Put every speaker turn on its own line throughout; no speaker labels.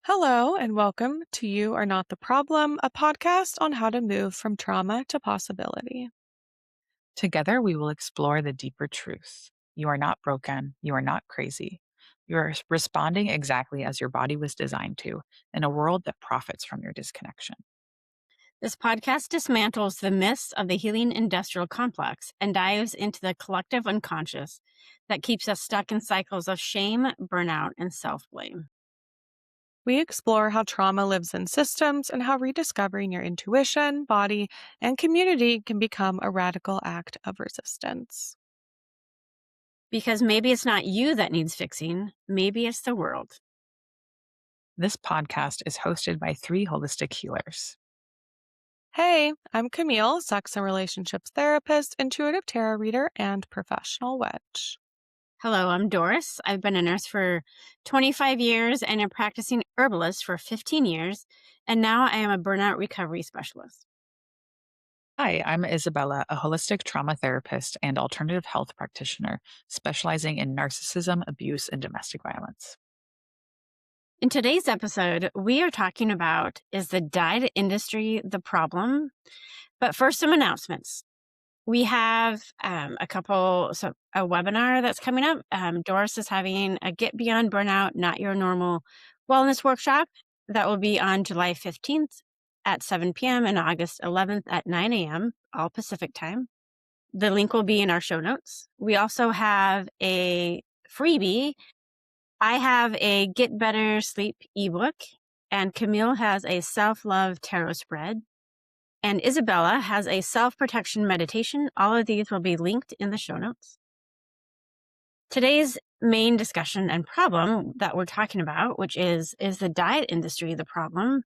Hello, and welcome to You Are Not the Problem, a podcast on how to move from trauma to possibility.
Together, we will explore the deeper truth. You are not broken. You are not crazy. You are responding exactly as your body was designed to in a world that profits from your disconnection.
This podcast dismantles the myths of the healing industrial complex and dives into the collective unconscious that keeps us stuck in cycles of shame, burnout, and self blame.
We explore how trauma lives in systems and how rediscovering your intuition, body, and community can become a radical act of resistance.
Because maybe it's not you that needs fixing, maybe it's the world.
This podcast is hosted by three holistic healers.
Hey, I'm Camille, sex and relationships therapist, intuitive tarot reader, and professional witch.
Hello, I'm Doris. I've been a nurse for 25 years and a practicing herbalist for 15 years. And now I am a burnout recovery specialist.
Hi, I'm Isabella, a holistic trauma therapist and alternative health practitioner specializing in narcissism, abuse, and domestic violence.
In today's episode, we are talking about, is the diet industry the problem? But first, some announcements. We have a webinar that's coming up. Doris is having a Get Beyond Burnout, Not Your Normal Wellness Workshop that will be on July 15th at 7 p.m. and August 11th at 9 a.m., all Pacific time. The link will be in our show notes. We also have a freebie. I have a Get Better Sleep ebook, and Camille has a self-love tarot spread, and Isabella has a self-protection meditation. All of these will be linked in the show notes. Today's main discussion and problem that we're talking about, which is the diet industry the problem?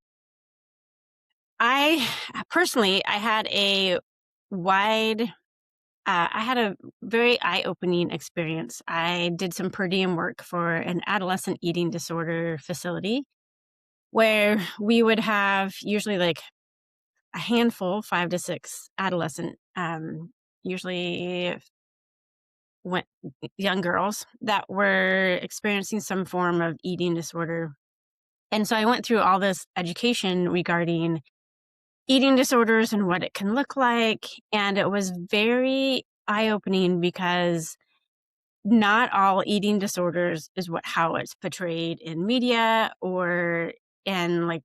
I had a wide I had a very eye-opening experience. I did some per diem work for an adolescent eating disorder facility where we would have usually like a handful, 5 to 6 adolescent, usually went young girls that were experiencing some form of eating disorder. And so I went through all this education regarding eating disorders and what it can look like. And it was very eye-opening because not all eating disorders is how it's portrayed in media or in like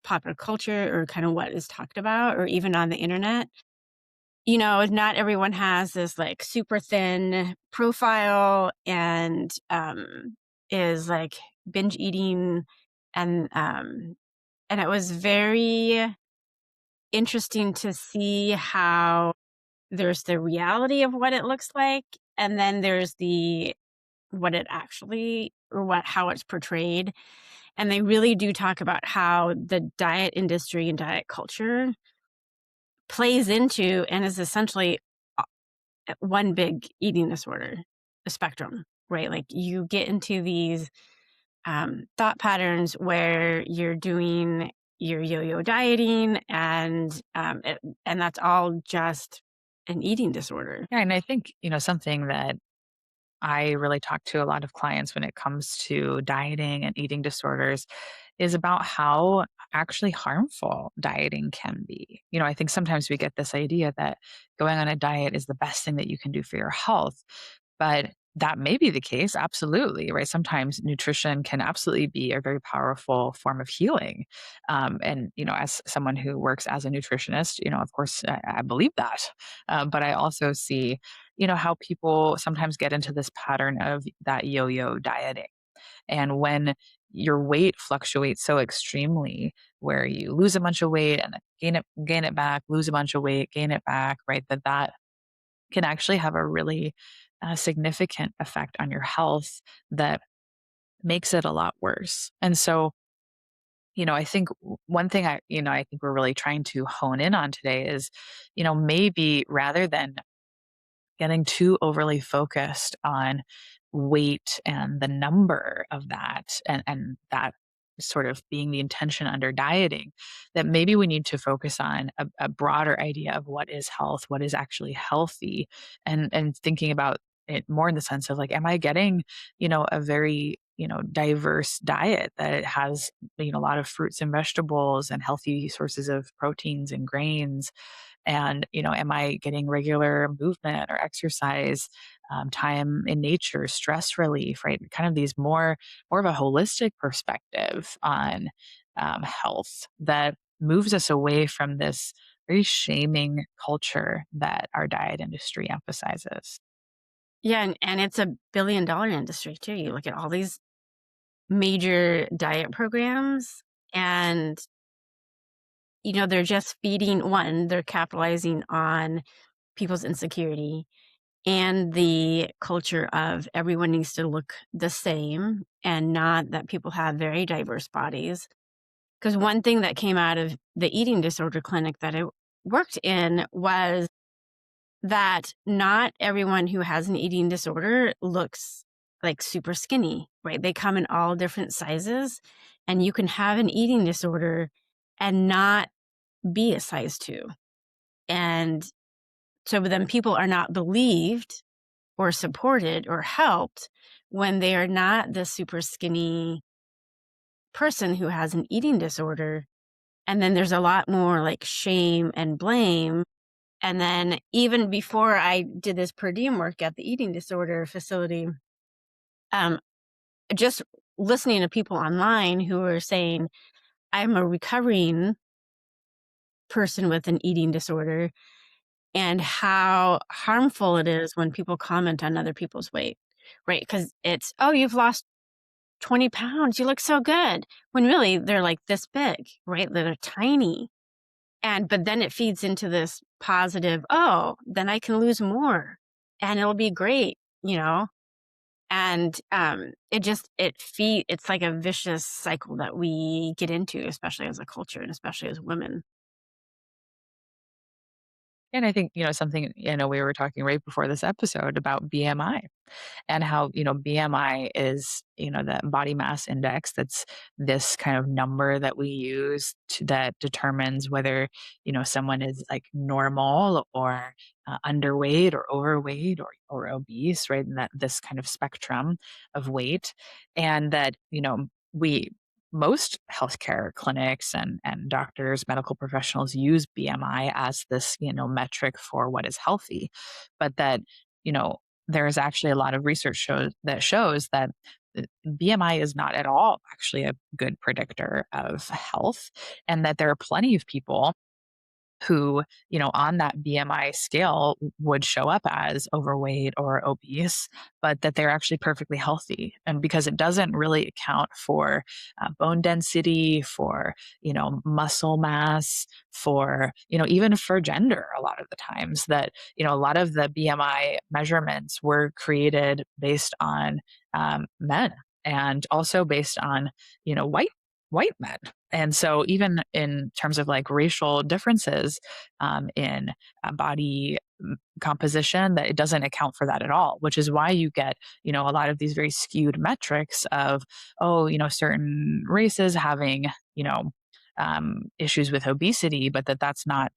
popular culture or kind of what is talked about or even on the internet. You know, not everyone has this like super thin profile and is like binge eating and it was very interesting to see how there's the reality of what it looks like, and then there's the what it actually or how it's portrayed. And they really do talk about how the diet industry and diet culture plays into and is essentially uh, one big eating disorder, a spectrum, right? Like you get into these thought patterns where you're doing your yo-yo dieting and that's all just an eating disorder.
Yeah, and I think, something that I really talk to a lot of clients when it comes to dieting and eating disorders is about how actually harmful dieting can be. I think sometimes we get this idea that going on a diet is the best thing that you can do for your health, but that may be the case, absolutely, right? Sometimes nutrition can absolutely be a very powerful form of healing. And as someone who works as a nutritionist, of course, I believe that. But I also see how people sometimes get into this pattern of that yo yo dieting. And when your weight fluctuates so extremely, where you lose a bunch of weight and then gain it back, lose a bunch of weight, gain it back, right? That can actually have a really significant effect on your health that makes it a lot worse. And so, I think one thing I think we're really trying to hone in on today is, maybe rather than getting too overly focused on weight and the number of that and that sort of being the intention under dieting, that maybe we need to focus on a broader idea of what is health, what is actually healthy, and thinking about it more in the sense of like, am I getting, a very, diverse diet, that it has, a lot of fruits and vegetables and healthy sources of proteins and grains. And, am I getting regular movement or exercise, time in nature, stress relief, right? Kind of these more of a holistic perspective on health that moves us away from this very shaming culture that our diet industry emphasizes.
Yeah, and it's a billion-dollar industry too. You look at all these major diet programs and, they're just feeding they're capitalizing on people's insecurity and the culture of everyone needs to look the same and not that people have very diverse bodies. Because one thing that came out of the eating disorder clinic that I worked in was that not everyone who has an eating disorder looks like super skinny, right? They come in all different sizes, and you can have an eating disorder and not be a size 2. And so then people are not believed or supported or helped when they are not the super skinny person who has an eating disorder. And then there's a lot more like shame and blame. And then even before I did this per diem work at the eating disorder facility, um, just listening to people online who are saying, I'm a recovering person with an eating disorder, and how harmful it is when people comment on other people's weight, right? Because it's, oh, you've lost 20 pounds. You look so good. When really they're like this big, right? They're tiny. But then it feeds into this positive, oh, then I can lose more and it'll be great, you know? And it's like a vicious cycle that we get into, especially as a culture and especially as women.
And I think, something, we were talking right before this episode about BMI and how, BMI is, the body mass index. That's this kind of number that we use that determines whether, someone is like normal or underweight or overweight or obese, right? And that this kind of spectrum of weight. And that, we, most healthcare clinics and doctors, medical professionals use BMI as this, metric for what is healthy. But that, you know, there is actually a lot of research shows that BMI is not at all actually a good predictor of health, and that there are plenty of people who, on that BMI scale would show up as overweight or obese, but that they're actually perfectly healthy. And because it doesn't really account for bone density, for, muscle mass, for, even for gender, a lot of the times that, a lot of the BMI measurements were created based on men and also based on, white men. And so, even in terms of like racial differences in body composition, that it doesn't account for that at all, which is why you get, a lot of these very skewed metrics of, oh, certain races having, issues with obesity, but that's not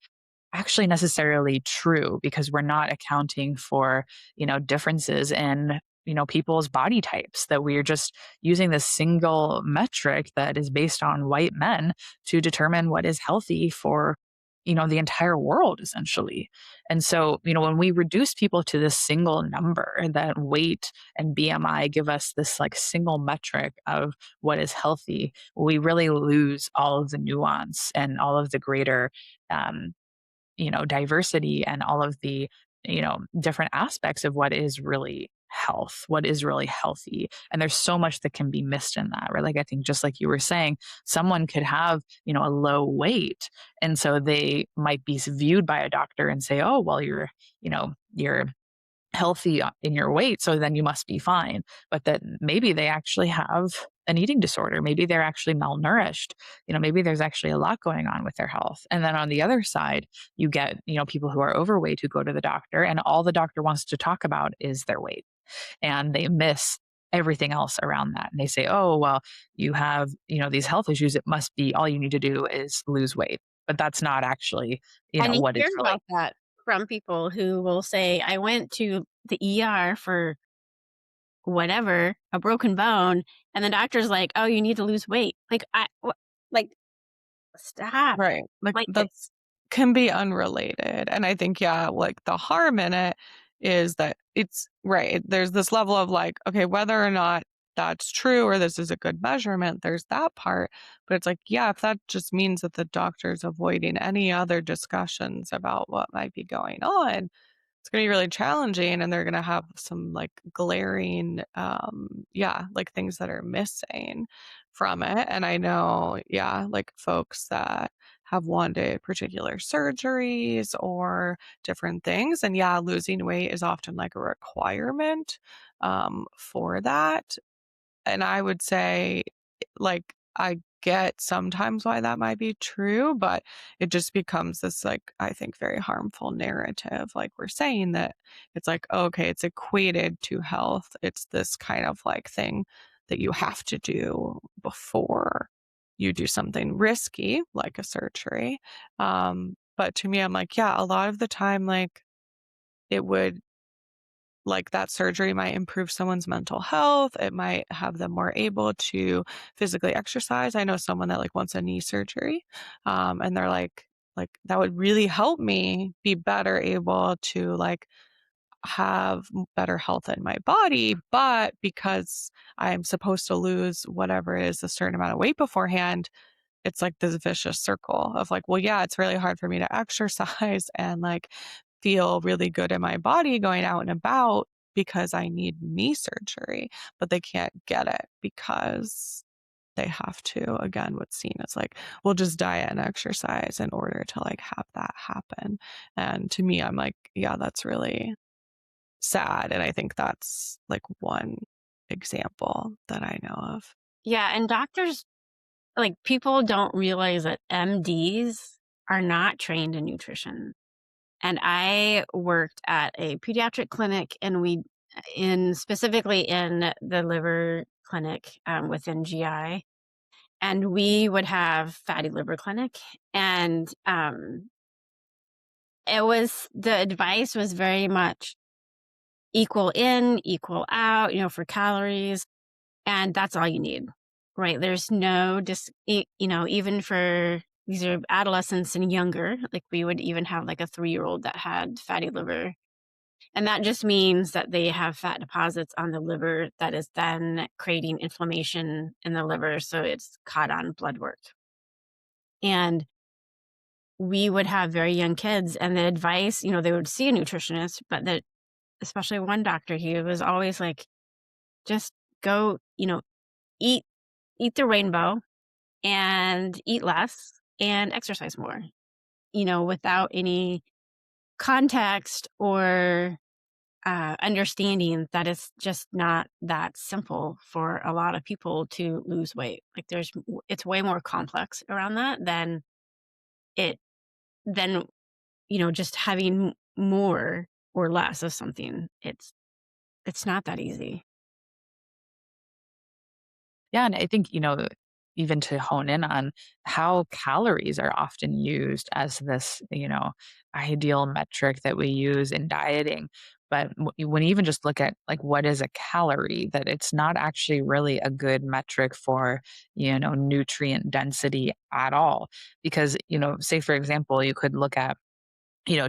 actually necessarily true because we're not accounting for, differences in, people's body types, that we're just using this single metric that is based on white men to determine what is healthy for, the entire world essentially. And so, when we reduce people to this single number, that weight and BMI give us this like single metric of what is healthy, we really lose all of the nuance and all of the greater um, diversity and all of the, different aspects of what is really health, what is really healthy. And there's so much that can be missed in that, right? Like, I think just like you were saying, someone could have, a low weight. And so they might be viewed by a doctor and say, oh, well, you're healthy in your weight, so then you must be fine. But that maybe they actually have an eating disorder. Maybe they're actually malnourished. Maybe there's actually a lot going on with their health. And then on the other side, you get, people who are overweight who go to the doctor and all the doctor wants to talk about is their weight. And they miss everything else around that. And they say, oh, well, you have, these health issues. It must be all you need to do is lose weight. But that's not actually,
And you
what
hear
it's really.
about that from people who will say, I went to the ER for whatever, a broken bone, and the doctor's like, "Oh, you need to lose weight." Like, stop.
Right. Like
Like,
that's can be unrelated. And I think, yeah, like the harm in it is that it's right. There's this level of like, okay, whether or not that's true or this is a good measurement, there's that part. But it's like, yeah, if that just means that the doctor's avoiding any other discussions about what might be going on, it's gonna be really challenging and they're gonna have some like glaring yeah, like things that are missing from it. And I know, yeah, like folks that have wanted particular surgeries or different things. And yeah, losing weight is often like a requirement for that. And I would say, like, I get sometimes why that might be true, but it just becomes this, like, I think, very harmful narrative. Like, we're saying that it's like, okay, it's equated to health. It's this kind of like thing that you have to do before you do something risky, like a surgery. But to me, I'm like, yeah, a lot of the time, like, it would like that surgery might improve someone's mental health. It might have them more able to physically exercise. I know someone that like wants a knee surgery, and they're like that would really help me be better able to like have better health in my body. But because I'm supposed to lose whatever it is a certain amount of weight beforehand, it's like this vicious circle of like, well, yeah, it's really hard for me to exercise and like feel really good in my body going out and about because I need knee surgery, but they can't get it because they have to, again, what's seen as like, well, just diet and exercise in order to like have that happen. And to me, I'm like, yeah, that's really sad. And I think that's like one example that I know of.
yeah, and doctors, like, people don't realize that MDs are not trained in nutrition. And I worked at a pediatric clinic, and specifically in the liver clinic, within GI, and we would have fatty liver clinic, and the advice was very much equal in, equal out, for calories, and that's all you need, right? There's no even for these are adolescents and younger, like we would even have like a 3-year-old that had fatty liver. And that just means that they have fat deposits on the liver that is then creating inflammation in the liver. So it's caught on blood work. And we would have very young kids, and the advice, they would see a nutritionist, but that, especially one doctor, he was always like, just go, eat, eat the rainbow and eat less and exercise more, without any context or understanding that it's just not that simple for a lot of people to lose weight. Like it's way more complex around that it, than, just having more or less of something. It's not that easy.
Yeah, and I think, even to hone in on how calories are often used as this, ideal metric that we use in dieting. But when you even just look at like what is a calorie, that it's not actually really a good metric for, nutrient density at all. Because, say for example, you could look at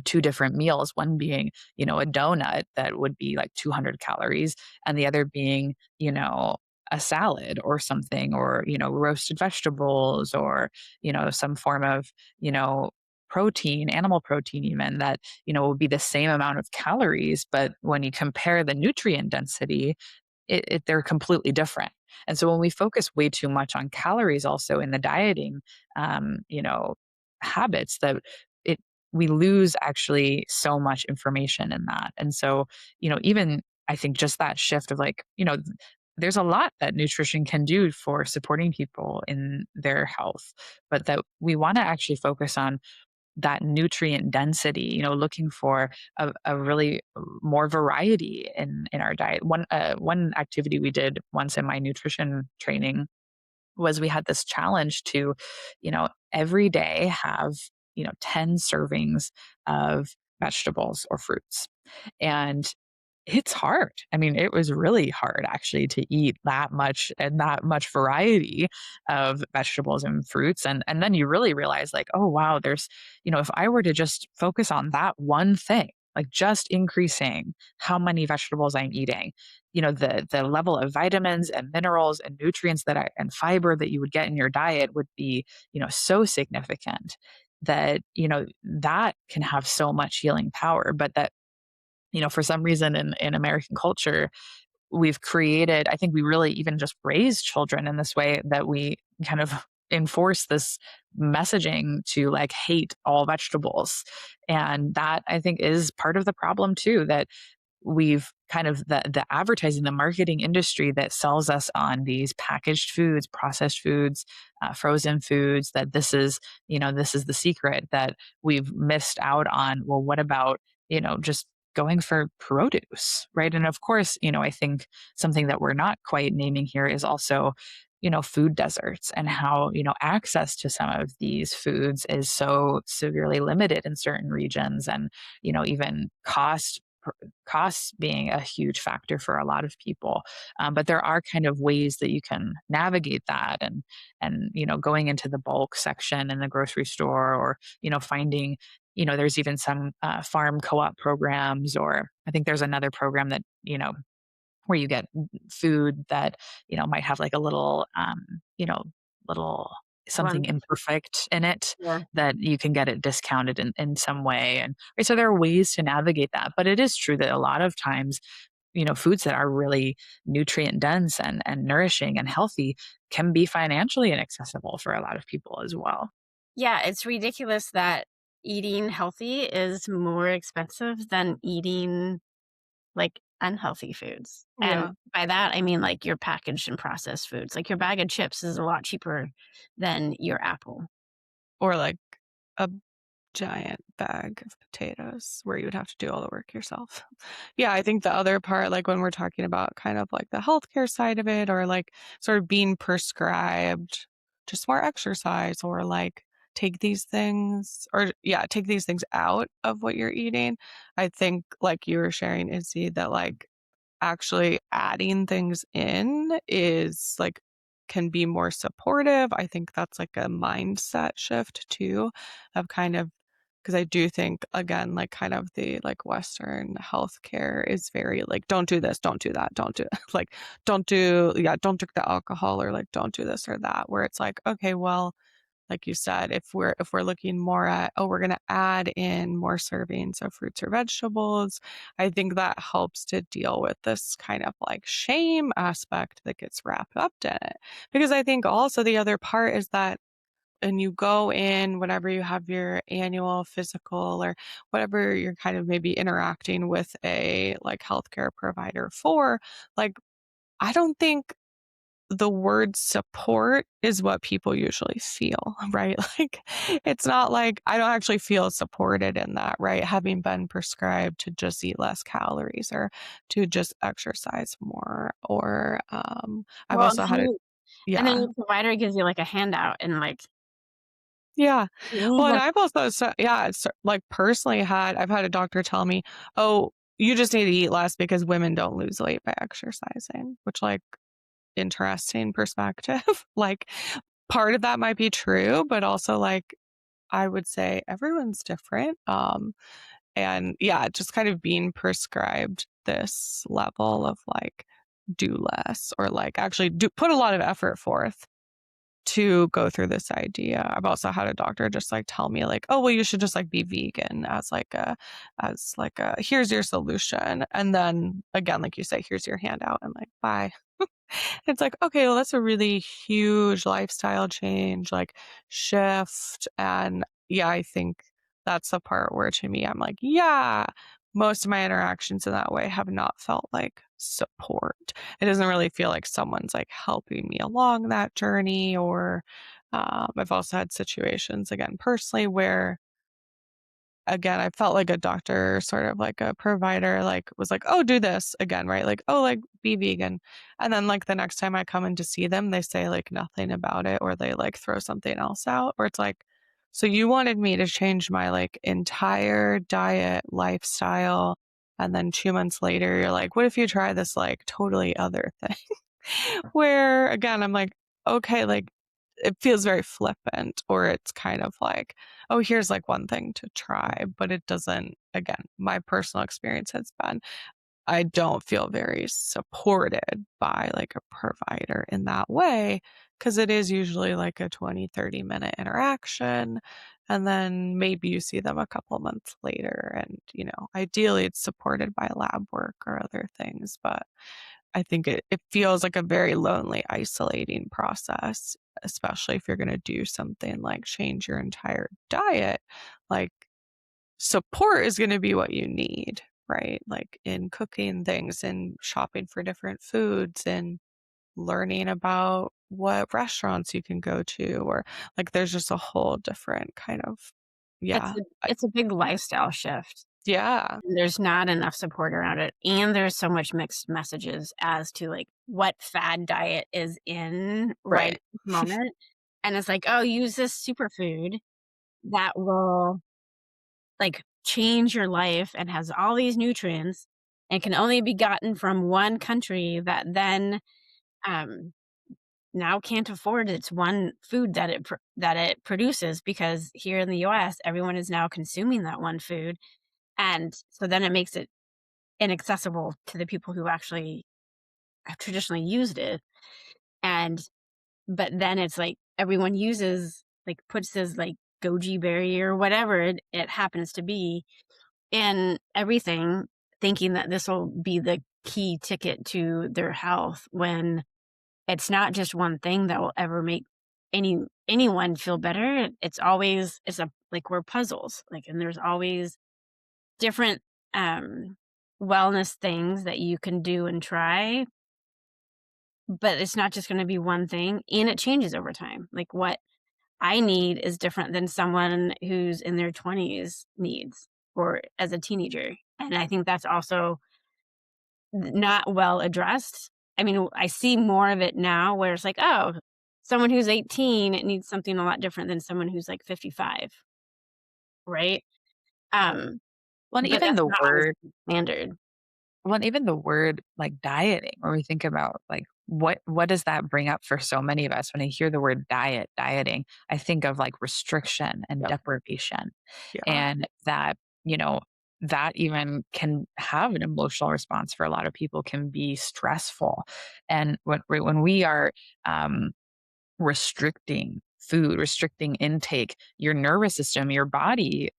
two different meals, one being, a donut that would be like 200 calories, and the other being, a salad or something, or, roasted vegetables, or, some form of, protein, animal protein, even that, would be the same amount of calories. But when you compare the nutrient density, they're completely different. And so when we focus way too much on calories also in the dieting, habits, that it we lose actually so much information in that. And so, even I think just that shift of like, there's a lot that nutrition can do for supporting people in their health, but that we want to actually focus on that nutrient density, looking for a really more variety in our diet. One activity we did once in my nutrition training was we had this challenge to, every day have, 10 servings of vegetables or fruits. And It's hard. I mean, it was really hard actually to eat that much and that much variety of vegetables and fruits. And then you really realize like, oh wow, there's, if I were to just focus on that one thing, like just increasing how many vegetables I'm eating, the level of vitamins and minerals and nutrients and fiber that you would get in your diet would be, so significant that, that can have so much healing power. But that for some reason in American culture, we've created, I think we really even just raise children in this way that we kind of enforce this messaging to like hate all vegetables. And that I think is part of the problem too, that we've kind of the advertising, the marketing industry that sells us on these packaged foods, processed foods, frozen foods, that this is the secret, that we've missed out on. Well, what about, just going for produce, right? And of course, I think something that we're not quite naming here is also, food deserts, and how, access to some of these foods is so severely limited in certain regions, and, even costs being a huge factor for a lot of people. But there are kind of ways that you can navigate that, and going into the bulk section in the grocery store, or finding, there's even some farm co-op programs, or I think there's another program that where you get food that might have like a little little something
One,
imperfect in it,
yeah.
that you can get it discounted in some way. And right, so there are ways to navigate that, but it is true that a lot of times foods that are really nutrient dense and nourishing and healthy can be financially inaccessible for a lot of people as well.
Yeah, it's ridiculous that eating healthy is more expensive than eating, like, unhealthy foods, and
Yeah.
by that, I mean, like, your packaged and processed foods, like, your bag of chips is a lot cheaper than your apple.
Or like a giant bag of potatoes where you would have to do all the work yourself. Yeah, I think the other part, like when we're talking about kind of like the healthcare side of it, or like sort of being prescribed just more exercise, or like take these things, or yeah, take these things out of what you're eating. I think like you were sharing, Izzy, that like actually adding things in is like can be more supportive. I think that's like a mindset shift too, of kind of, because I do think again, like kind of the like Western healthcare is very like, don't do this, don't do that, don't do like don't do, yeah, don't drink the alcohol, or like don't do this or that. Where it's like, okay, well, like you said, if we're looking more at, oh, we're gonna add in more servings of fruits or vegetables, I think that helps to deal with this kind of like shame aspect that gets wrapped up in it. Because I think also the other part is that and you go in whenever you have your annual physical, or whatever you're kind of maybe interacting with a like healthcare provider for, like I don't think the word support is what people usually feel, right? Like, it's not like I don't actually feel supported in that, right? Having been prescribed to just eat less calories, or to just exercise more, or I've
Well,
also had a
and then
yeah.
your provider gives you, like, a handout and, like,
Yeah. Well, and
like
I've also yeah, it's like personally I've had a doctor tell me, "Oh, you just need to eat less because women don't lose weight by exercising," which like interesting perspective. Like part of that might be true, but also like I would say everyone's different. And yeah, just kind of being prescribed this level of like do less, or like actually do put a lot of effort forth to go through this idea. I've also had a doctor just like tell me like, oh well, you should just like be vegan as like a here's your solution. And then again, like you say, here's your handout, and like bye. It's like, okay, well, that's a really huge lifestyle change, like shift. And yeah, I think that's the part where to me, I'm like, yeah, most of my interactions in that way have not felt like support. It doesn't really feel like someone's like helping me along that journey. Or I've also had situations, again, personally, where again, I felt like a doctor, sort of like a provider, like was like, "Oh, do this again," right? Like, "Oh, like be vegan." And then like the next time I come in to see them, they say like nothing about it, or they like throw something else out, or it's like, "So you wanted me to change my like entire diet, lifestyle And then 2 months later, you're like, what if you try this like totally other thing? Where again, I'm like, okay, like it feels very flippant, or it's kind of like, oh, here's like one thing to try, but it doesn't, again, my personal experience has been, I don't feel very supported by like a provider in that way, because it is usually like a 20-30 minute interaction. And then maybe you see them a couple months later. And, ideally it's supported by lab work or other things. But I think it feels like a very lonely, isolating process, especially if you're going to do something like change your entire diet. Like, support is going to be what you need, right? Like in cooking things and shopping for different foods and learning about what restaurants you can go to, or like there's just a whole different kind of,
It's
yeah,
a it's a big lifestyle shift.
yeah,
There's not enough support around it, and there's so much mixed messages as to, like, what fad diet is in right
right,
at this moment, and it's like, "Oh, use this superfood that will, like, change your life and has all these nutrients and can only be gotten from one country that then, um, now can't afford its one food that it produces because here in the US, everyone is now consuming that one food, and so then it makes it inaccessible to the people who actually have traditionally used it. And but then it's like everyone uses like puts this like goji berry or whatever it happens to be in everything, thinking that this will be the key ticket to their health when it's not just one thing that will ever make anyone feel better. It's a like we're puzzles. Like and there's always different um wellness things that you can do and try, but it's not just gonna be one thing, and it changes over time. Like, what I need is different than someone who's in their 20s needs or as a teenager, and I think that's also not well addressed. I mean, I see more of it now where it's like, "Oh, someone who's 18 needs something a lot different than someone who's, like, 55," right? Um,
Well, and
but
even
that's
the
not always
word
standard.
Well, and even the word like dieting, when we think about like what does that bring up for so many of us? When I hear the word dieting, I think of like restriction and
yep,
deprivation.
yeah,
And that, you know, that even can have an emotional response for a lot of people, can be stressful. And when we are restricting food, restricting intake, your nervous system, your body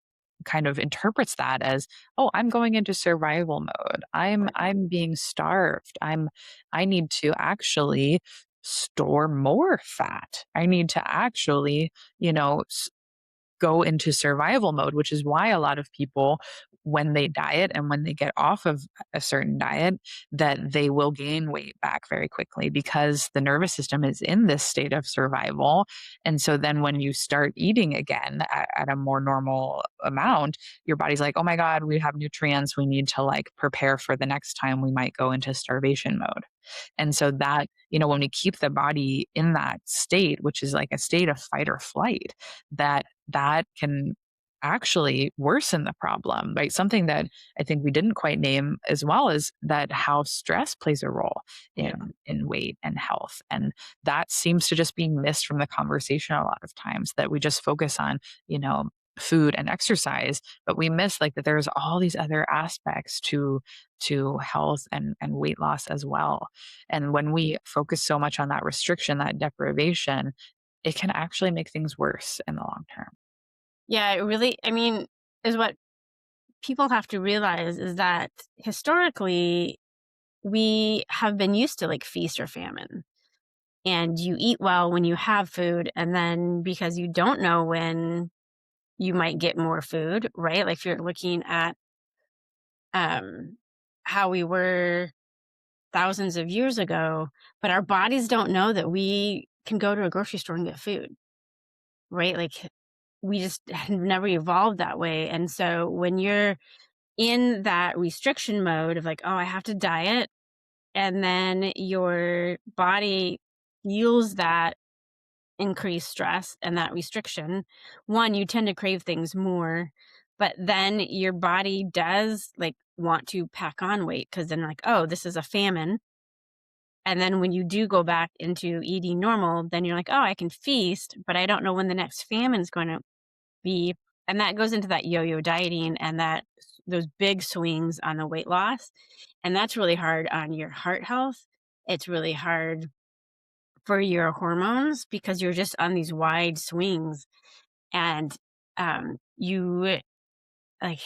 kind of interprets that as, oh, I'm going into survival mode. i'm
Right.
i'm being starved. I need to actually store more fat. I need to actually, you know, go into survival mode, which is why a lot of people, when they diet and when they get off of a certain diet, that they will gain weight back very quickly because the nervous system is in this state of survival. And so then when you start eating again at a more normal amount, your body's like, oh my God, we have nutrients. We need to like prepare for the next time we might go into starvation mode. And so that, when we keep the body in that state, which is like a state of fight or flight, that can actually worsen the problem, right? Something that I think we didn't quite name as well is that how stress plays a role
yeah.
in weight and health. And that seems to just be missed from the conversation a lot of times, that we just focus on, food and exercise, but we miss like that there's all these other aspects to health and weight loss as well. And when we focus so much on that restriction, that deprivation, it can actually make things worse in the long term.
Yeah, it really I mean, is what people have to realize is that historically, we have been used to, like, feast or famine, and you eat well when you have food, and then because you don't know when you might get more food, right? Like, if you're looking at, um, how we were thousands of years ago, but our bodies don't know that we can go to a grocery store and get food, right? Like, we just have never evolved that way, and so when you're in that restriction mode of like, "Oh, I have to diet," and then your body feels that increased stress and that restriction, one, you tend to crave things more, But then your body does like want to pack on weight because then like, oh, this is a famine. And then when you do go back into eating normal, then you're like, oh, I can feast, but I don't know when the next famine is going to be. And that goes into that yo-yo dieting and those big swings on the weight loss. And that's really hard on your heart health. It's really hard for your hormones because you're just on these wide swings and you like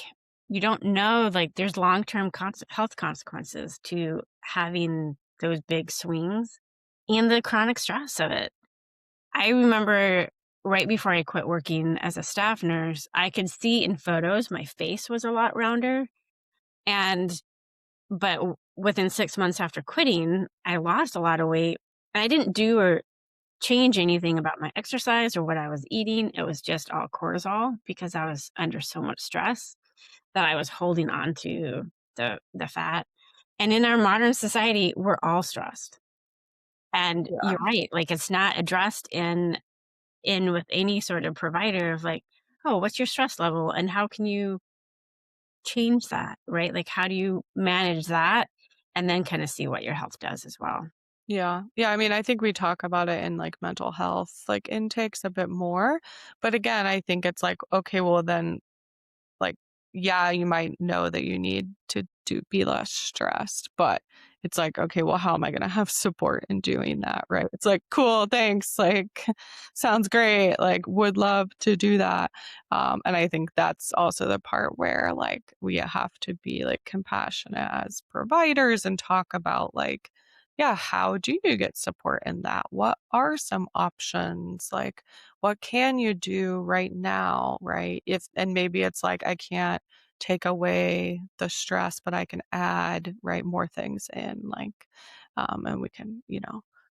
you don't know like there's long-term health consequences to having those big swings and the chronic stress of it. I remember right before I quit working as a staff nurse, I could see in photos my face was a lot rounder. And, within 6 months after quitting, I lost a lot of weight. I didn't do or change anything about my exercise or what I was eating. It was just all cortisol because I was under so much stress that I was holding on to the fat. And in our modern society, we're all stressed. And you're
Yeah.
right, like it's not addressed in with any sort of provider of like, "Oh, what's your stress level and how can you change that?" Right? Like, how do you manage that? And then kinda see what your health does as well.
Yeah. Yeah, I mean, I think we talk about it in, like, mental health, like, intakes a bit more, but again, I think it's like, okay, well, then, like, yeah, you might know that you need to be less stressed, but it's like, okay, well, how am I gonna have support in doing that, right? It's like, cool, thanks, like, sounds great, like, would love to do that. And I think that's also the part where, like, we have to be, like, compassionate as providers and talk about, like, yeah, how do you get support in that? What are some options? Like, what can you do right now, right? If and maybe it's like I can't take away the stress, but I can add, right, more things in, like, and we can,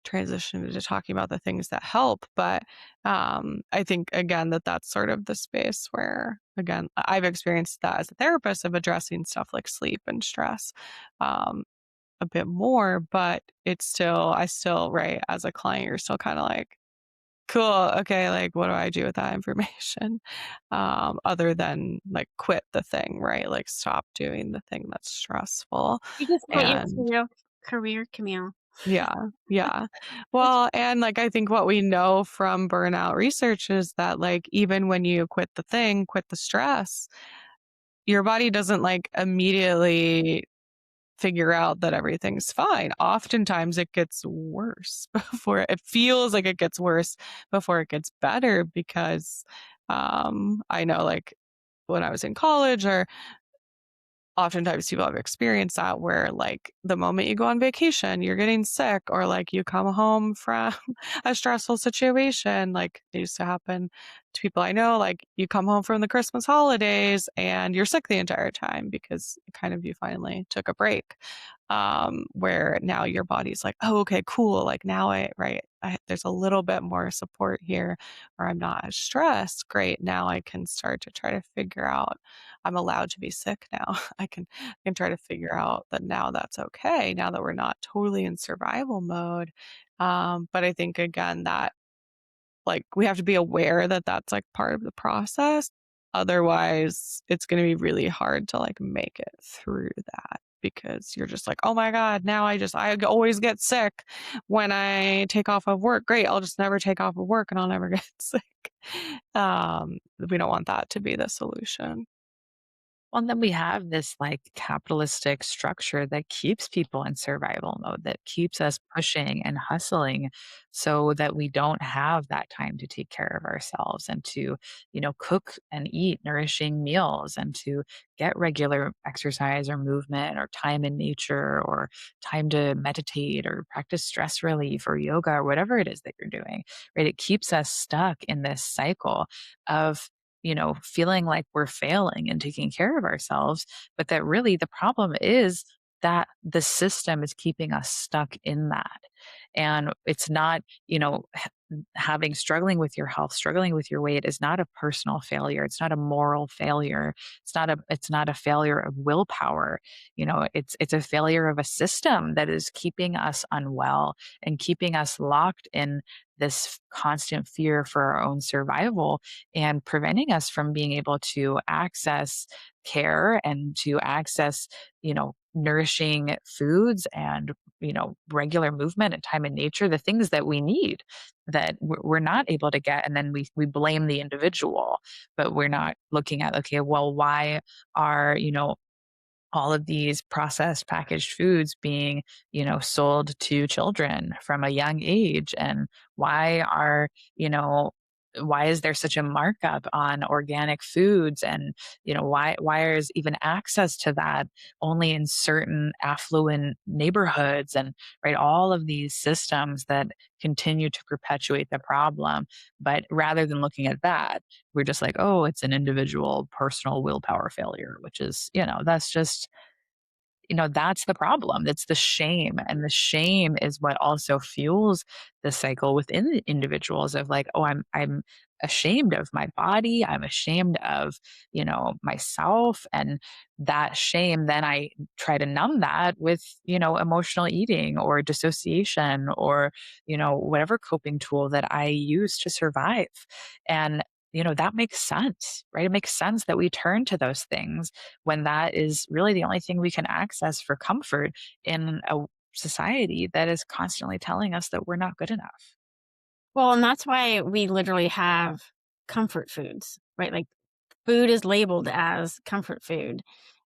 transition into talking about the things that help. But I think again that that's sort of the space where, again, I've experienced that as a therapist of addressing stuff like sleep and stress. Um, a bit more, but it's still, I still, right, as a client, you're still kind of like, cool. Okay. Like, what do I do with that information? Other than like quit the thing, right? Like, stop doing the thing that's stressful.
You just quit your
And
career, Camille.
yeah, yeah.
It's
Well, and like, I think what we know from burnout research is that, like, even when you quit the thing, quit the stress, your body doesn't like immediately figure out that everything's fine. Oftentimes it gets worse before it feels like it gets worse before it gets better because I know like when I was in college or oftentimes people have experienced that where like the moment you go on vacation you're getting sick or like you come home from a stressful situation. Like it used to happen to people I know, like you come home from the Christmas holidays and you're sick the entire time because kind of you finally took a break, where now your body's like, oh, okay, cool, like now there's a little bit more support here or I'm not as stressed. Great, now I can start to try to figure out I'm allowed to be sick now. I can try to figure out that now that's okay, now that we're not totally in survival mode. But I think again that like we have to be aware that that's like part of the process. Otherwise, it's going to be really hard to like make it through that because you're just like, oh my God, now I always get sick when I take off of work. Great. I'll just never take off of work and I'll never get sick. We don't want that to be the solution.
Well, and then we have this like capitalistic structure that keeps people in survival mode, that keeps us pushing and hustling so that we don't have that time to take care of ourselves and to, cook and eat nourishing meals and to get regular exercise or movement or time in nature or time to meditate or practice stress relief or yoga or whatever it is that you're doing, right? It keeps us stuck in this cycle of feeling like we're failing and taking care of ourselves, but that really the problem is that the system is keeping us stuck in that. And it's not, struggling with your health, struggling with your weight is not a personal failure. It's not a moral failure. It's not a failure of willpower. It's a failure of a system that is keeping us unwell and keeping us locked in this constant fear for our own survival and preventing us from being able to access care and to access, nourishing foods and, regular movement and time in nature, the things that we need that we're not able to get. And then we blame the individual, but we're not looking at, okay, well, why are, all of these processed packaged foods being, sold to children from a young age? And why are, why is there such a markup on organic foods? And, why is even access to that only in certain affluent neighborhoods? And right, all of these systems that continue to perpetuate the problem. But rather than looking at that, we're just like, oh, it's an individual personal willpower failure, which is, that's just, that's the problem. That's the shame. And the shame is what also fuels the cycle within the individuals of like, oh, I'm ashamed of my body. I'm ashamed of, myself. And that shame, then I try to numb that with, emotional eating or dissociation or, whatever coping tool that I use to survive. And that makes sense, right? It makes sense that we turn to those things when that is really the only thing we can access for comfort in a society that is constantly telling us that we're not good enough.
Well, and that's why we literally have comfort foods, right? Like food is labeled as comfort food.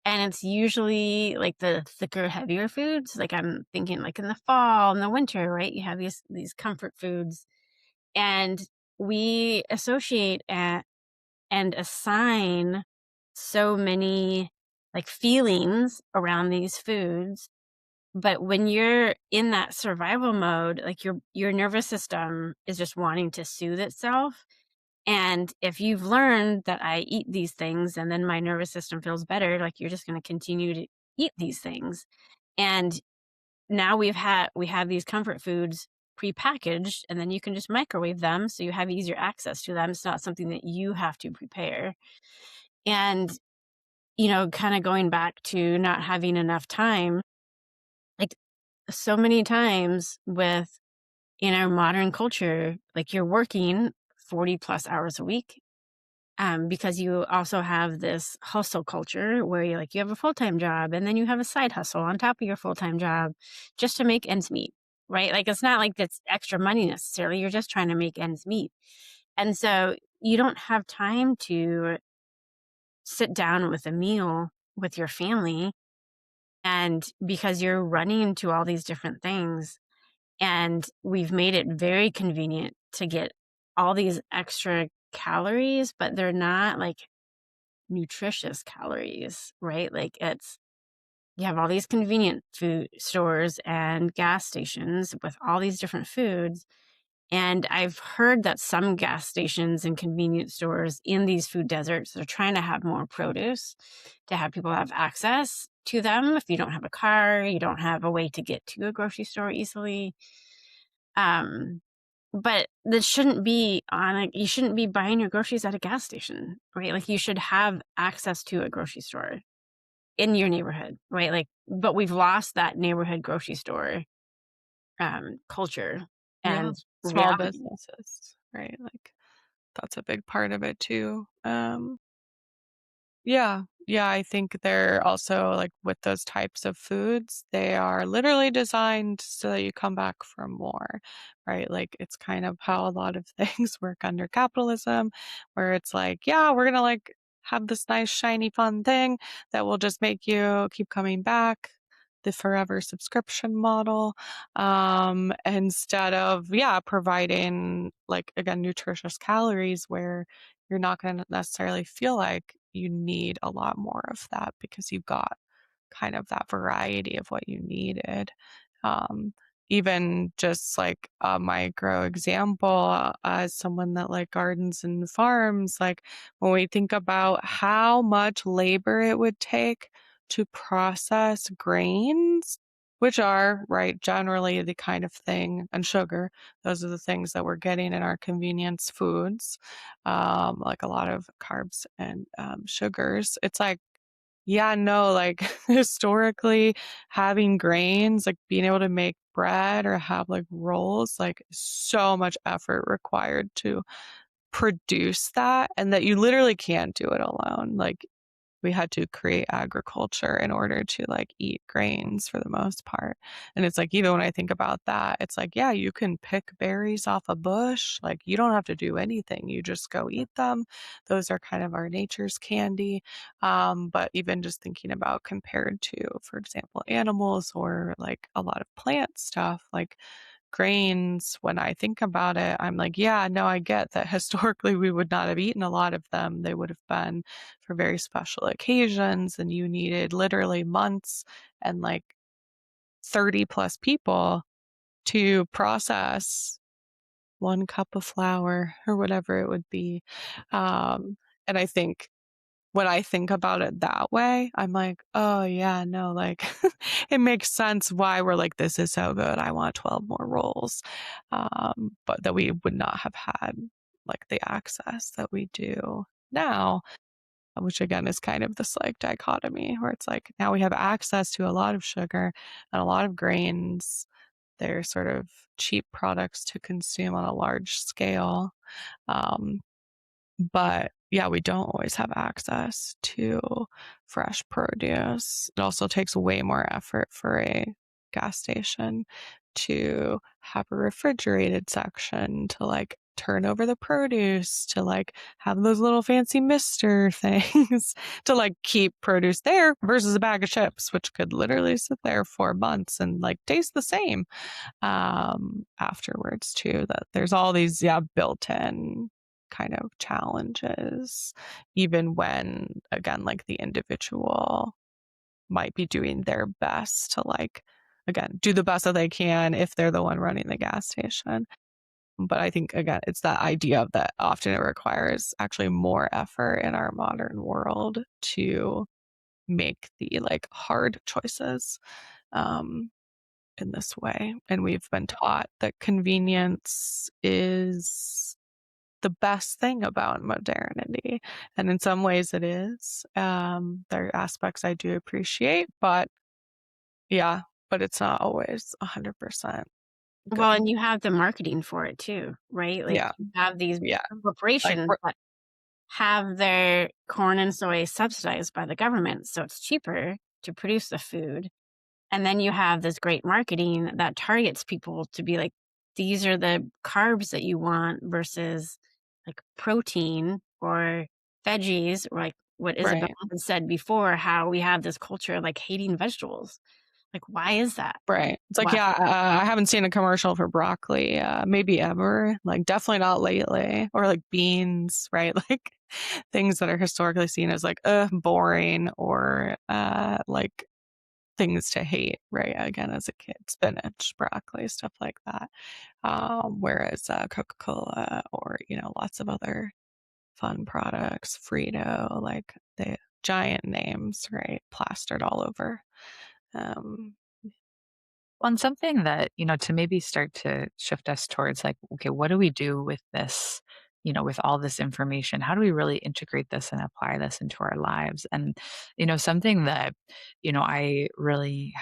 And it's usually like the thicker, heavier foods. Like I'm thinking like in the fall and the winter, right? You have these comfort foods. And we associate and assign so many like feelings around these foods. But when you're in that survival mode, like your nervous system is just wanting to soothe itself. And if you've learned that I eat these things and then my nervous system feels better, like you're just going to continue to eat these things. And now we have these comfort foods prepackaged and then you can just microwave them so you have easier access to them. It's not something that you have to prepare. And kind of going back to not having enough time, like so many times with in our modern culture, like you're working 40 plus hours a week, because you also have this hustle culture where you have a full-time job and then you have a side hustle on top of your full-time job just to make ends meet, right? Like it's not like that's extra money necessarily. You're just trying to make ends meet. And so you don't have time to sit down with a meal with your family. And because you're running to all these different things, and we've made it very convenient to get all these extra calories, but they're not like nutritious calories, right? Like you have all these convenient food stores and gas stations with all these different foods. And I've heard that some gas stations and convenience stores in these food deserts are trying to have more produce to have people have access to them. If you don't have a car, you don't have a way to get to a grocery store easily. Um, but this shouldn't be you shouldn't be buying your groceries at a gas station, right? Like you should have access to a grocery store in your neighborhood, right? Like, but we've lost that neighborhood grocery store culture
Yeah.
and
Small
reality.
businesses, right? Like that's a big part of it too. Yeah. Yeah, I think they're also like with those types of foods, they are literally designed so that you come back for more, right? Like it's kind of how a lot of things work under capitalism, where it's like, yeah, we're gonna like have this nice, shiny, fun thing that will just make you keep coming back. The forever subscription model, instead of, yeah, providing like again, nutritious calories where you're not going to necessarily feel like you need a lot more of that because you've got kind of that variety of what you needed. Um, Even just like a micro example, as someone that like gardens and farms, like when we think about how much labor it would take to process grains, which are, right, generally the kind of thing, and sugar, those are the things that we're getting in our convenience foods, like a lot of carbs and sugars. It's like, yeah, no, like historically, having grains, like being able to make bread or have like rolls, like so much effort required to produce that, and that you literally can't do it alone. Like we had to create agriculture in order to like eat grains for the most part. And it's like, even when I think about that, it's like, yeah, you can pick berries off a bush. Like you don't have to do anything. You just go eat them. Those are kind of our nature's candy. But even just thinking about compared to, for example, animals or like a lot of plant stuff, like grains, when I think about it, I'm like, yeah, no, I get that historically we would not have eaten a lot of them. They would have been for very special occasions, and you needed literally months and like 30 plus people to process 1 cup of flour or whatever it would be. And I think when I think about it that way, I'm like, oh yeah, no, like it makes sense why we're like, this is so good. I want 12 more rolls. But that we would not have had like the access that we do now, which again is kind of this like dichotomy where it's like now we have access to a lot of sugar and a lot of grains. They're sort of cheap products to consume on a large scale. Um, but yeah, we don't always have access to fresh produce. It also takes way more effort for a gas station to have a refrigerated section to like turn over the produce, to like have those little fancy mister things to like keep produce there versus a bag of chips, which could literally sit there for months and like taste the same afterwards too. That there's all these built-in kind of challenges, even when again like the individual might be doing their best to like again do the best that they can if they're the one running the gas station. But I think again it's that idea of that often it requires actually more effort in our modern world to make the like hard choices um in this way, and we've been taught that convenience is the best thing about modernity. And in some ways it is. There are aspects I do appreciate, but yeah, but it's not always 100%
Well,
good.
and you have the marketing for it too, right? Like
Yeah.
you have these
Yeah. Like,
corporations that have their corn and soy subsidized by the government, so it's cheaper to produce the food. And then you have this great marketing that targets people to be like, these are the carbs that you want versus like protein or veggies, or like what Isabel
right.
had said before, how we have this culture of like hating vegetables. Like, why is that?
Right. It's like,
Why?
yeah, I haven't seen a commercial for broccoli, maybe ever. Like, definitely not lately. Or like beans, right? Like things that are historically seen as like, boring or like things to hate, right? Again, as a kid, spinach, broccoli, stuff like that. Whereas Coca-Cola or, lots of other fun products, Frito, like the giant names, right? Plastered all over. Um,
Well, and something that, to maybe start to shift us towards like, okay, what do we do with this, with all this information? How do we really integrate this and apply this into our lives? And, something that, I really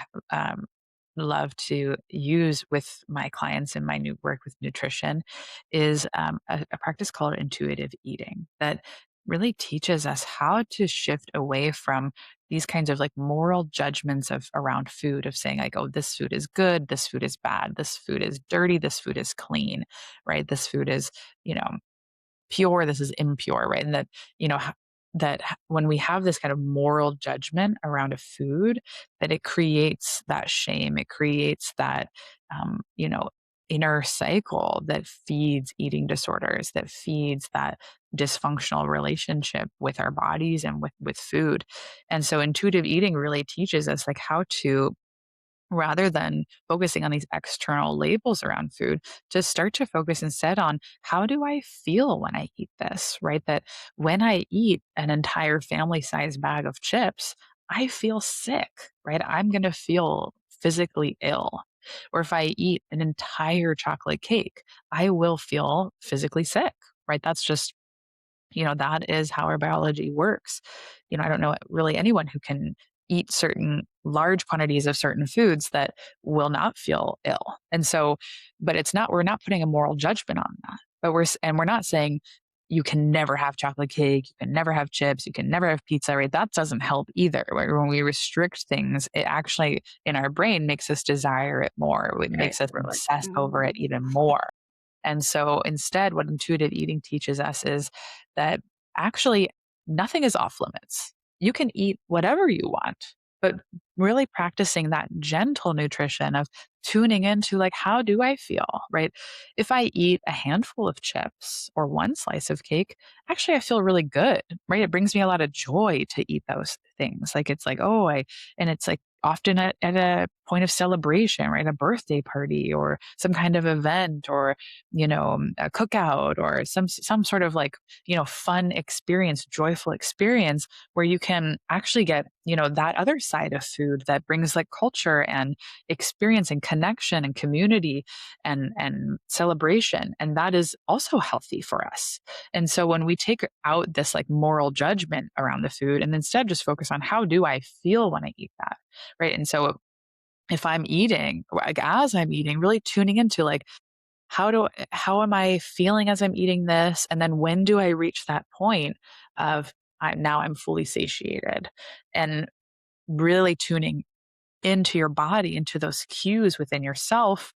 love to use with my clients in my new work with nutrition is a practice called intuitive eating that really teaches us how to shift away from these kinds of like moral judgments of around food of saying like, oh, this food is good, this food is bad, this food is dirty, this food is clean, right? This food is, you know, pure, this is impure, right? And that, when we have this kind of moral judgment around a food, that it creates that shame, it creates that, inner cycle that feeds eating disorders, that feeds that dysfunctional relationship with our bodies and with food. And so intuitive eating really teaches us like how to, rather than focusing on these external labels around food, to start to focus instead on how do I feel when I eat this, right? That when I eat an entire family size bag of chips, I feel sick, right? I'm going to feel physically ill. Or if I eat an entire chocolate cake, I will feel physically sick, right? That's just, that is how our biology works. I don't know really anyone who can eat certain large quantities of certain foods that will not feel ill. And so, but we're not putting a moral judgment on that. But we're not saying you can never have chocolate cake, you can never have chips, you can never have pizza, right? That doesn't help either. When we restrict things, it actually in our brain makes us desire it more. It
Right.
makes us
We're like,
obsess over it even more. And so instead, what intuitive eating teaches us is that actually nothing is off limits. You can eat whatever you want, but really practicing that gentle nutrition of tuning into like, how do I feel, right? If I eat a handful of chips or one slice of cake, actually, I feel really good, right? It brings me a lot of joy to eat those things. Like, it's like, and it's like, often at a point of celebration, right? A birthday party or some kind of event or a cookout or some sort of like, fun experience, joyful experience where you can actually get, that other side of food that brings like culture and experience and connection and community and celebration. And that is also healthy for us. And so when we take out this like moral judgment around the food and instead just focus on how do I feel when I eat that, right? And so if I'm eating, like as I'm eating, really tuning into like, how am I feeling as I'm eating this? And then when do I reach that point of I'm fully satiated, and really tuning into your body, into those cues within yourself,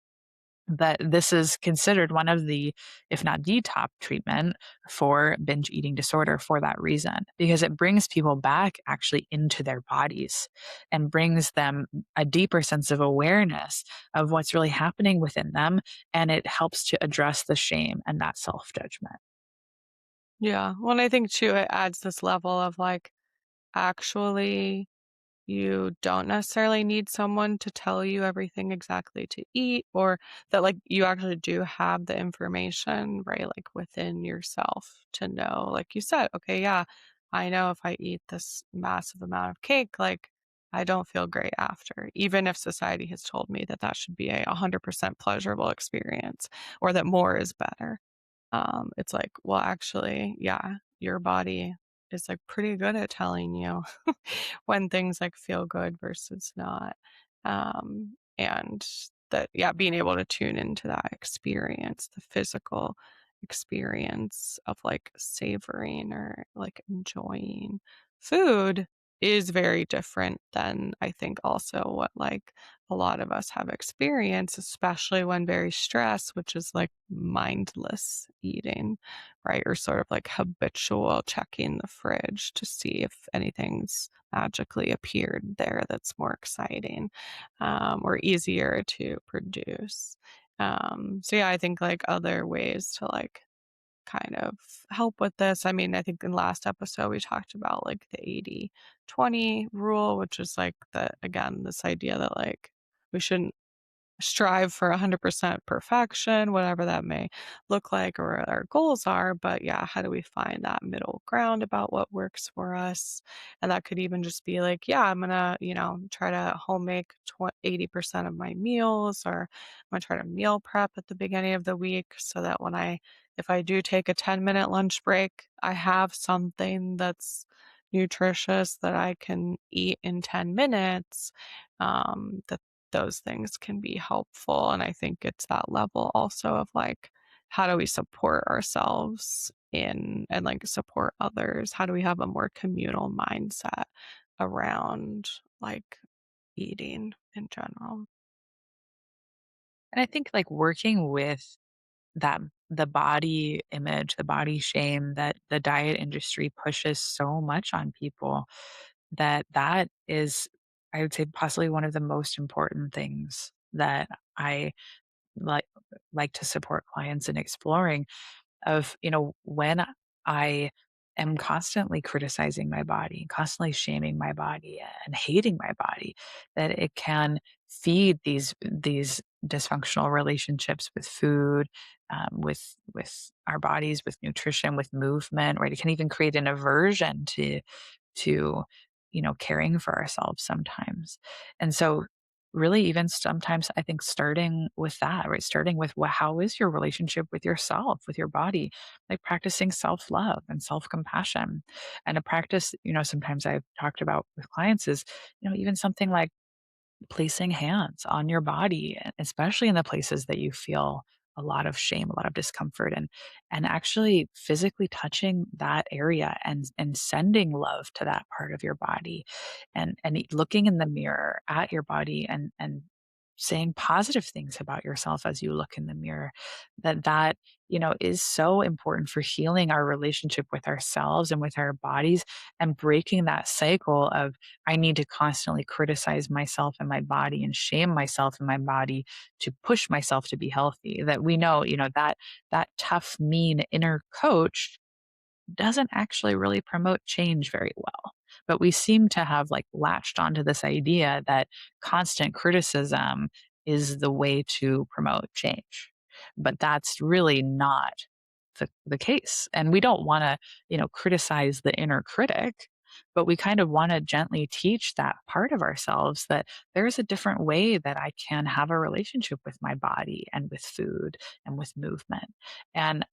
that this is considered one of the, if not the top treatment for binge eating disorder for that reason, because it brings people back actually into their bodies and brings them a deeper sense of awareness of what's really happening within them. And it helps to address the shame and that self judgment.
Yeah. Well, and I think too, it adds this level of like, actually, you don't necessarily need someone to tell you everything exactly to eat, or that like you actually do have the information, right? Like within yourself to know, like you said, okay, yeah, I know if I eat this massive amount of cake, like I don't feel great after, even if society has told me that that should be a 100% pleasurable experience or that more is better. It's like, well, actually, yeah, your body is like pretty good at telling you when things like feel good versus not. And that, yeah, being able to tune into that experience, the physical experience of like savoring or like enjoying food is very different than I think also what like a lot of us have experienced, especially when very stressed, which is like mindless eating, right? Or sort of like habitual checking the fridge to see if anything's magically appeared there that's more exciting, or easier to produce. So yeah, I think like other ways to like kind of help with this. I mean, I think in last episode we talked about like the 80/20 rule, which is like the again, this idea that like we shouldn't strive for 100% perfection, whatever that may look like or what our goals are. But yeah, how do we find that middle ground about what works for us? And that could even just be like, yeah, I'm going to, try to home make 80% of my meals, or I'm going to try to meal prep at the beginning of the week so that if I do take a 10-minute lunch break, I have something that's nutritious that I can eat in 10 minutes. That those things can be helpful. And I think it's that level also of like, how do we support ourselves in and like support others? How do we have a more communal mindset around like eating in general?
And I think like working with that, the body image, the body shame that the diet industry pushes so much on people, that is, I would say, possibly one of the most important things that I like like to support clients in exploring, of, when I am constantly criticizing my body, constantly shaming my body and hating my body, that it can feed these dysfunctional relationships with food, with our bodies, with nutrition, with movement, right? It can even create an aversion to caring for ourselves sometimes. And so really even sometimes I think starting with that, right? Starting with how is your relationship with yourself, with your body, like practicing self love and self compassion. And a practice, sometimes I've talked about with clients is, even something like placing hands on your body, especially in the places that you feel a lot of shame, a lot of discomfort, and actually physically touching that area and sending love to that part of your body, and looking in the mirror at your body and saying positive things about yourself as you look in the mirror. That is so important for healing our relationship with ourselves and with our bodies, and breaking that cycle of I need to constantly criticize myself and my body and shame myself and my body to push myself to be healthy. That we know, that tough, mean inner coach doesn't actually really promote change very well. But we seem to have like latched onto this idea that constant criticism is the way to promote change. But that's really not the case. And we don't want to, criticize the inner critic, but we kind of want to gently teach that part of ourselves that there's a different way that I can have a relationship with my body and with food and with movement. And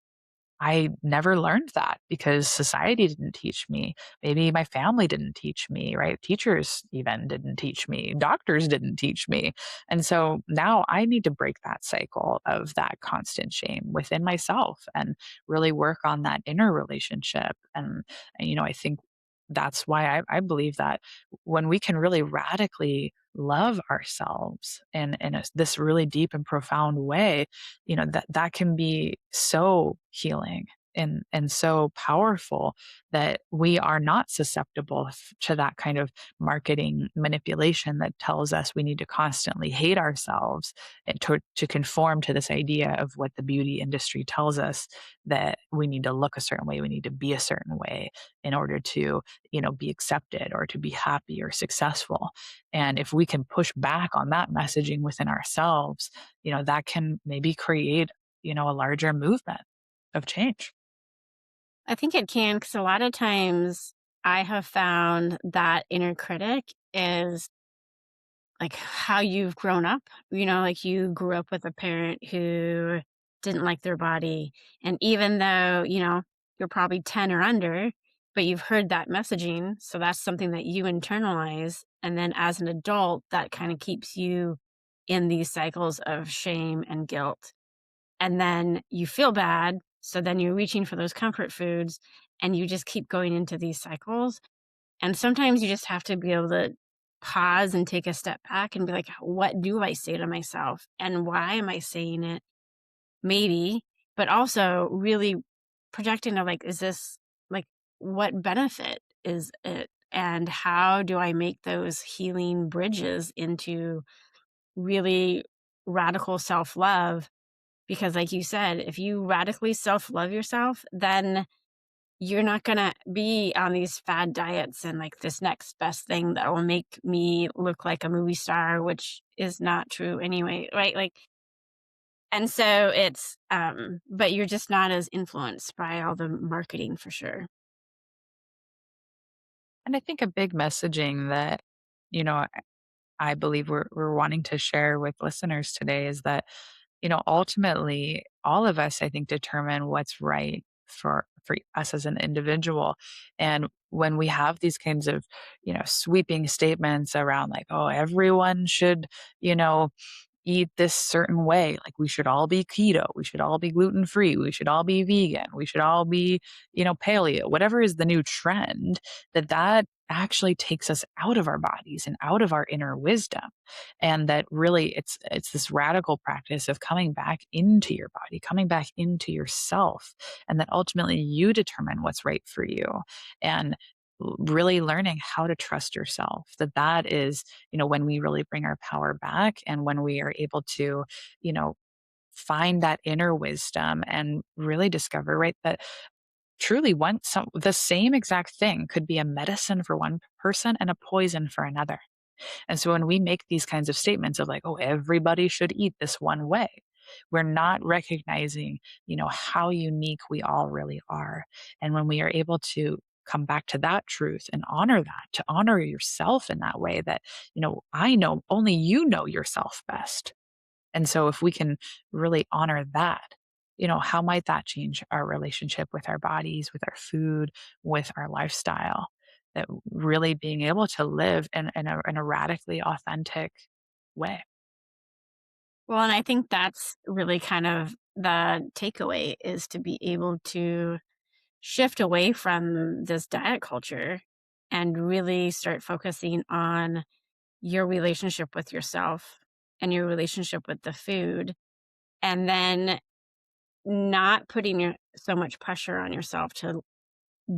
I never learned that because society didn't teach me. Maybe my family didn't teach me, right? Teachers even didn't teach me. Doctors didn't teach me. And so now I need to break that cycle of that constant shame within myself and really work on that inner relationship. And I think that's why I believe that when we can really radically love ourselves in this really deep and profound way, that can be so healing and so powerful that we are not susceptible to that kind of marketing manipulation that tells us we need to constantly hate ourselves and to conform to this idea of what the beauty industry tells us, that we need to look a certain way, we need to be a certain way in order to be accepted or to be happy or successful. And if we can push back on that messaging within ourselves, that can maybe create, a larger movement of change.
I think it can, because a lot of times I have found that inner critic is like how you've grown up. Like you grew up with a parent who didn't like their body. And even though, you're probably 10 or under, but you've heard that messaging. So that's something that you internalize. And then as an adult, that kind of keeps you in these cycles of shame and guilt. And then you feel bad. So then you're reaching for those comfort foods and you just keep going into these cycles. And sometimes you just have to be able to pause and take a step back and be like, what do I say to myself? And why am I saying it? Maybe, but also really projecting of like, is this like, what benefit is it? And how do I make those healing bridges into really radical self love? Because, like you said, if you radically self love yourself, then you're not gonna be on these fad diets and like this next best thing that will make me look like a movie star, which is not true anyway, right? Like, and so it's, but you're just not as influenced by all the marketing for sure.
And I think a big messaging that, you know, I believe we're wanting to share with listeners today is that, ultimately all of us, I think, determine what's right for us as an individual. And when we have these kinds of, sweeping statements around like, oh, everyone should, you know, eat this certain way. Like we should all be keto, we should all be gluten free, we should all be vegan, we should all be, paleo, whatever is the new trend, that actually takes us out of our bodies and out of our inner wisdom. And that really it's this radical practice of coming back into your body, coming back into yourself, and that ultimately you determine what's right for you. And really learning how to trust yourself, that is, when we really bring our power back and when we are able to, you know find that inner wisdom and really discover, right, that truly the same exact thing could be a medicine for one person and a poison for another. And so when we make these kinds of statements of like, oh, everybody should eat this one way, we're not recognizing, how unique we all really are. And when we are able to come back to that truth and honor that, to honor yourself in that way that, I know only you know yourself best. And so if we can really honor that, how might that change our relationship with our bodies, with our food, with our lifestyle? That really being able to live in a radically authentic way.
Well, and I think that's really kind of the takeaway is to be able to shift away from this diet culture and really start focusing on your relationship with yourself and your relationship with the food, and then not putting so much pressure on yourself to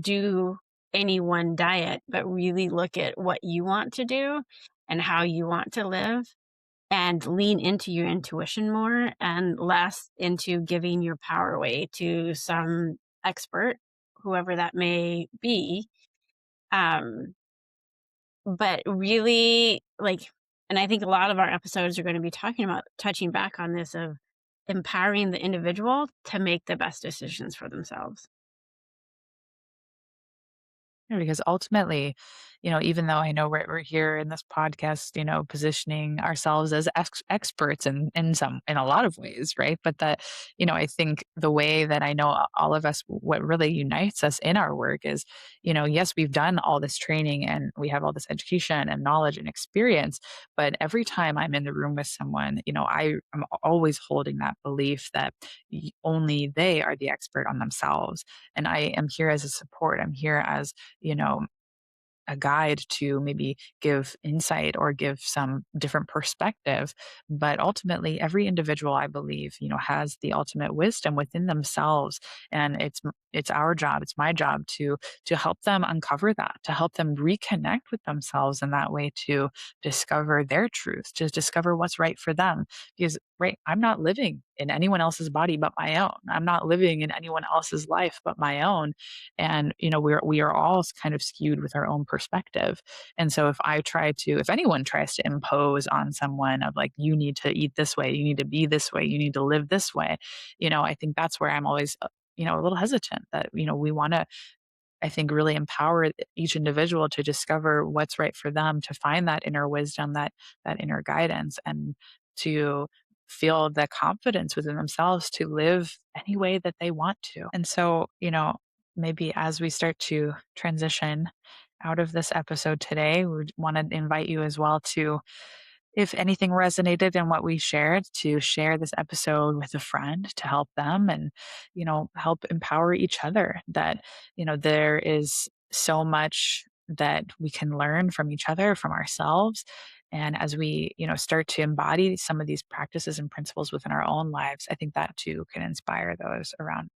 do any one diet, but really look at what you want to do and how you want to live and lean into your intuition more and less into giving your power away to some expert, whoever that may be. Um, but really, like, and I think a lot of our episodes are going to be talking about touching back on this of empowering the individual to make the best decisions for themselves.
Yeah, because ultimately, even though I know we're here in this podcast, positioning ourselves as experts in a lot of ways, right? But that, I think the way that I know all of us, what really unites us in our work is, yes, we've done all this training and we have all this education and knowledge and experience, but every time I'm in the room with someone, I am always holding that belief that only they are the expert on themselves, and I am here as a support. I'm here as you know, a guide to maybe give insight or give some different perspective. But ultimately, every individual, I believe, has the ultimate wisdom within themselves, and it's our job, it's my job to help them uncover that, to help them reconnect with themselves in that way, to discover their truth, to discover what's right for them. Because right, I'm not living in anyone else's body but my own. I'm not living in anyone else's life but my own, and we are all kind of skewed with our own perspective. And so if anyone tries to impose on someone of like, you need to eat this way, you need to be this way, you need to live this way, I think that's where I'm always a little hesitant that we want to, I think, really empower each individual to discover what's right for them, to find that inner wisdom, that inner guidance, and to feel the confidence within themselves to live any way that they want to. And so, maybe as we start to transition out of this episode today, we want to invite you as well to, if anything resonated in what we shared, to share this episode with a friend to help them and, help empower each other. That, there is so much that we can learn from each other, from ourselves. And as we, start to embody some of these practices and principles within our own lives, I think that too can inspire those around.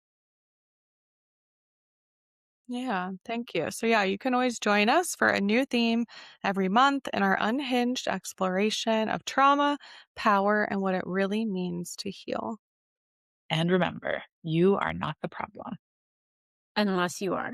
Yeah, thank you. So, yeah, you can always join us for a new theme every month in our unhinged exploration of trauma, power, and what it really means to heal.
And remember, you are not the problem.
Unless you are.